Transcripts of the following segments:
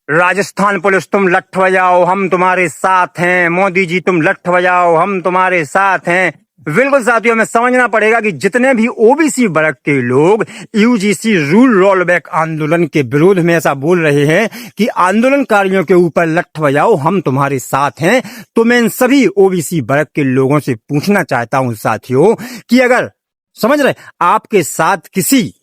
Rajasthan police तुम लठ बजाओ हम तुम्हारे साथ हैं, मोदी जी तुम लठ बजाओ हम तुम्हारे साथ हैं। बिल्कुल साथियों, हमें समझना पड़ेगा कि जितने भी ओबीसी वर्ग के लोग यूजीसी रूल रोल बैक आंदोलन के विरोध में ऐसा बोल रहे हैं कि आंदोलनकारियों के ऊपर लठ बजाओ हम तुम्हारे साथ हैं, तो मैं इन सभी ओबीसी वर्ग के लोगों से पूछना चाहता हूं साथियों कि अगर समझ रहे आपके साथ किसी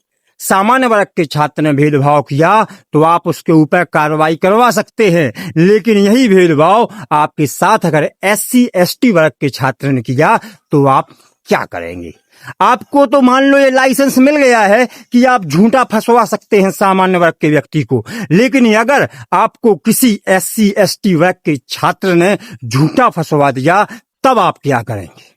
सामान्य वर्ग के छात्र ने भेदभाव किया तो आप उसके ऊपर कार्रवाई करवा सकते हैं, लेकिन यही भेदभाव आपके साथ अगर एससी एसटी वर्ग के छात्र ने किया तो आप क्या करेंगे? आपको तो मान लो ये लाइसेंस मिल गया है कि आप झूठा फंसवा सकते हैं सामान्य वर्ग के व्यक्ति को, लेकिन अगर आपको किसी एससी एसटी वर्ग के छात्र ने झूठा फंसवा दिया तब आप क्या करेंगे?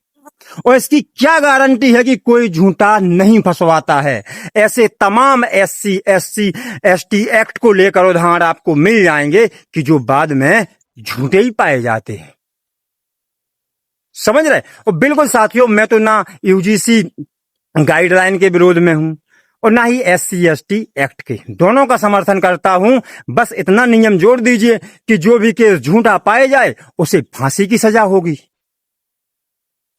और इसकी क्या गारंटी है कि कोई झूठा नहीं फंसवाता है? ऐसे तमाम एससी एससी एसटी एक्ट को लेकर उदाहरण आपको मिल जाएंगे कि जो बाद में झूठे ही पाए जाते हैं। समझ रहे? और बिल्कुल साथियों, मैं तो ना यूजीसी गाइडलाइन के विरोध में हूं और ना ही एससी एसटी एक्ट के, दोनों का समर्थन करता हूं। बस इतना नियम जोड़ दीजिए कि जो भी केस झूठा पाए जाए उसे फांसी की सजा होगी।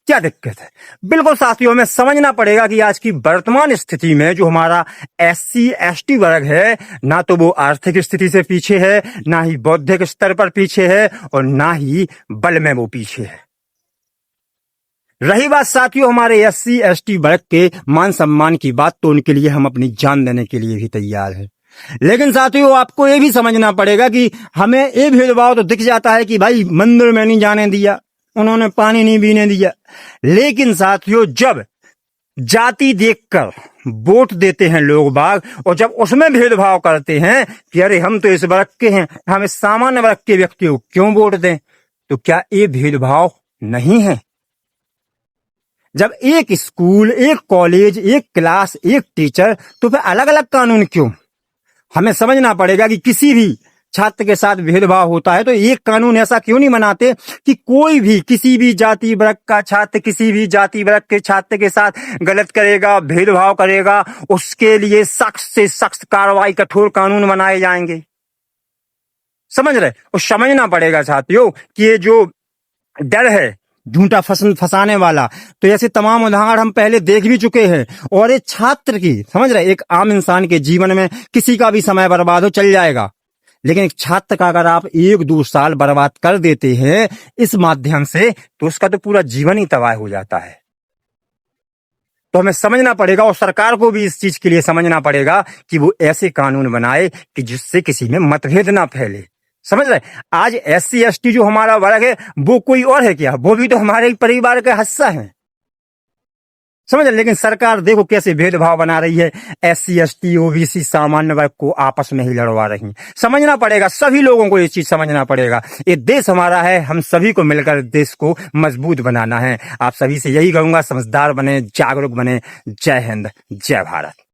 क्या दिक्कत है? बिल्कुल साथियों, हमें समझना पड़ेगा कि आज की वर्तमान स्थिति में जो हमारा एससी एसटी वर्ग है, ना तो वो आर्थिक स्थिति से पीछे है, ना ही बौद्धिक स्तर पर पीछे है और ना ही बल में वो पीछे है। रही बात साथियों हमारे एससी एसटी वर्ग के मान सम्मान की बात, तो उनके लिए हम अपनी जान देने के लिए भी तैयार हैं। लेकिन साथियों आपको ये भी समझना पड़ेगा कि हमें ये भेदभाव तो दिख जाता है कि भाई मंदिर में नहीं जाने दिया, उन्होंने पानी नहीं पीने दिया, लेकिन साथियों जब जाति देखकर वोट देते हैं लोग बाग और जब उसमें भेदभाव करते हैं कि अरे हम तो इस वर्ग के हैं, हम इस सामान्य वर्ग के व्यक्ति को क्यों वोट दें, तो क्या ये भेदभाव नहीं है? जब एक स्कूल, एक कॉलेज, एक क्लास, एक टीचर, तो फिर अलग अलग कानून क्यों? हमें समझना पड़ेगा कि किसी भी छात्र के साथ भेदभाव होता है तो एक कानून ऐसा क्यों नहीं बनाते कि कोई भी किसी भी जाति वर्ग का छात्र किसी भी जाति वर्ग के छात्र के साथ गलत करेगा, भेदभाव करेगा, उसके लिए सख्त से सख्त कार्रवाई, कठोर कानून बनाए जाएंगे। समझ रहे? और समझना पड़ेगा साथियों कि ये जो डर है झूठा फंसाने वाला, तो ऐसे तमाम उदाहरण हम पहले देख भी चुके हैं। और ये छात्र की, समझ रहे, एक आम इंसान के जीवन में किसी का भी समय बर्बाद हो चल जाएगा, लेकिन एक छात्र का अगर आप 1-2 साल बर्बाद कर देते हैं इस माध्यम से, तो उसका तो पूरा जीवन ही तबाह हो जाता है। तो हमें समझना पड़ेगा और सरकार को भी इस चीज के लिए समझना पड़ेगा कि वो ऐसे कानून बनाए कि जिससे किसी में मतभेद ना फैले। समझ रहे? आज एससी एसटी जो हमारा वर्ग है वो कोई और है क्या? वो भी तो हमारे ही परिवार का हिस्सा है। समझ रहे? लेकिन सरकार देखो कैसे भेदभाव बना रही है, एससी एसटी ओबीसी सामान्य वर्ग को आपस में ही लड़वा रही। समझना पड़ेगा, सभी लोगों को ये चीज समझना पड़ेगा। ये देश हमारा है, हम सभी को मिलकर देश को मजबूत बनाना है। आप सभी से यही कहूंगा, समझदार बने, जागरूक बने। जय हिंद, जय भारत।